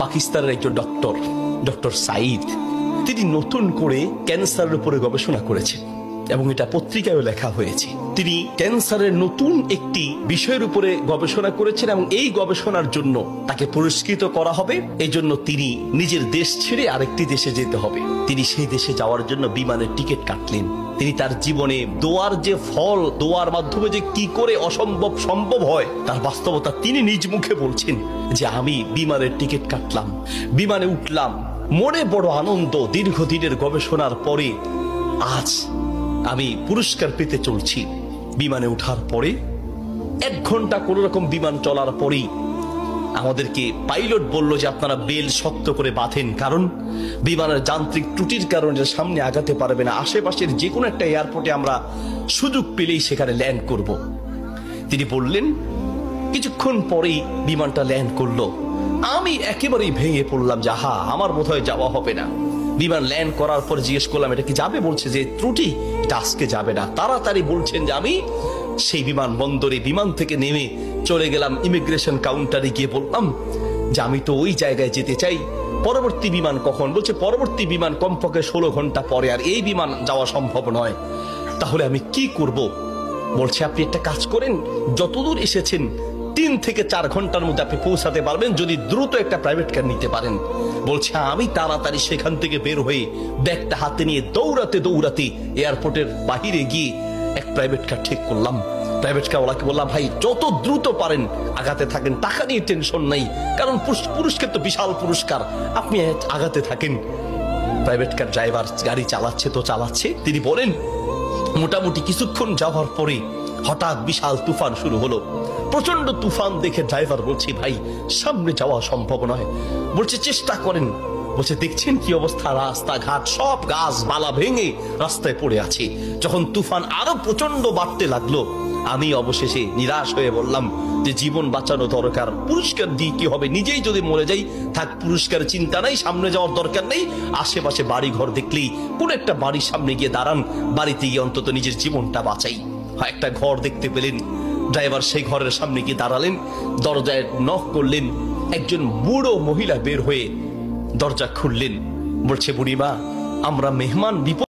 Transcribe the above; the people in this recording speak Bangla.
পাকিস্তানের একজন ডক্টর সাইদ, তিনি নতুন করে ক্যান্সারের উপরে গবেষণা করেছেন এবং এটা পত্রিকায় লেখা হয়েছে। তিনি ক্যান্সারের নতুন একটি বিষয়ের উপরে গবেষণা করেছেন এবং এই গবেষণার জন্য তাকে পুরস্কৃত করা হবে। এই জন্য তিনি নিজের দেশ ছেড়ে আরেকটি দেশে যেতে হবে। তিনি সেই দেশে যাওয়ার জন্য বিমানের টিকিট কাটলেন। তিনি তার জীবনে দোয়ার যে ফল, দোয়ার মাধ্যমে যে কি করে অসম্ভব সম্ভব হয় তার বাস্তবতা তিনি নিজ মুখে বলছেন যে আমি বিমানের টিকিট কাটলাম, বিমানে উঠলাম, মনে বড় আনন্দ। দীর্ঘদিনের গবেষণার পরে আজ আমি পুরস্কার পেতে চলছি। বিমানে উঠার পরে 1 ঘন্টা কোন রকম বিমান চলার পরেই আমাদেরকে পাইলট বলল যে আপনারা বেল শক্ত করে বাঁধেন, কারণ বিমানের যান্ত্রিক ত্রুটির কারণে সামনে আগাতে পারবে না। আশেপাশের যে কোনো একটা এয়ারপোর্টে আমরা সুযোগ পেলেই সেখানে ল্যান্ড করব। তিনি বললেন। কিছুক্ষণ পরেই বিমানটা ল্যান্ড করলো। আমি একেবারেই ভেঙে পড়লাম যে আহা, আমার বোধহয় যাওয়া হবে না। বিমান ল্যান্ড করার পর জিজ্ঞেস করলাম এটা কি যাবে? বলছে যে ত্রুটি, এটা আজকে যাবে না। তাড়াতাড়ি বলছেন যে আমি সেই বিমান বন্দরে বিমান থেকে নেমে চলে গেলাম ইমিগ্রেশন কাউন্টারে, গিয়ে বললাম যে আমি তো ওই জায়গায় যেতে চাই, পরবর্তী বিমান কখন? বলছে পরবর্তী বিমান কমপক্ষে 16 ঘন্টা পরে, আর এই বিমান যাওয়া সম্ভব নয়। তাহলে আমি কি করব? বলছে আপনি একটা কাজ করেন, যতদূর এসেছেন 3 থেকে 4 ঘন্টার মধ্যে আপনি পৌঁছাতে পারবেন যদি দ্রুত একটা প্রাইভেট কার নিতে পারেন। বলছে আমি তাড়াতাড়ি সেখান থেকে বের হয়ে ব্যাগটা হাতে নিয়ে দৌড়াতে দৌড়াতে এয়ারপোর্টের বাহিরে গিয়ে এক প্রাইভেট কার ঠিক করলাম। প্রাইভেট কার ওলাকে বললাম ভাই যত দ্রুত পারেন আগাতে থাকেন, টাকা নিয়ে টেনশন নাই, কারণ পুরস্কার তো বিশাল পুরস্কার, আপনি আগাতে থাকেন। প্রাইভেট কার ড্রাইভার গাড়ি চালাচ্ছে তো চালাচ্ছে। তিনি বলেন মোটামুটি কিছুক্ষণ যাওয়ার পরে হঠাৎ বিশাল তুফান শুরু হলো। প্রচন্ড তুফান দেখে ড্রাইভার বলছে ভাই সামনে যাওয়া সম্ভব নয়। বলছে চেষ্টা করেন। বলছে দেখছেন কি অবস্থা, রাস্তাঘাট সব গাছ বালা ভেঙে রাস্তায় পড়ে আছে। যখন তুফান আরো প্রচন্ড বাড়তে লাগলো আমি অবশেষে নিরাশ হয়ে বললাম যে জীবন বাঁচানো দরকার, পুরস্কার দিয়ে কি হবে, নিজেই যদি মরে যাই থাক, পুরস্কার চিন্তা নাই, সামনে যাওয়ার দরকার নেই। আশেপাশে বাড়ি ঘর দেখলেই কোন একটা বাড়ির সামনে গিয়ে দাঁড়ান, বাড়িতে গিয়ে অন্তত নিজের জীবনটা বাঁচাই। একটা ঘর দেখতে পেলেন, ড্রাইভার সেই ঘরের সামনে গিয়ে দাঁড়ালেন, দরজায় নক করলেন। একজন বুড়ো মহিলা বের হয়ে দরজা খুললেন। বলছে বুড়িমা আমরা মেহমান বিপদ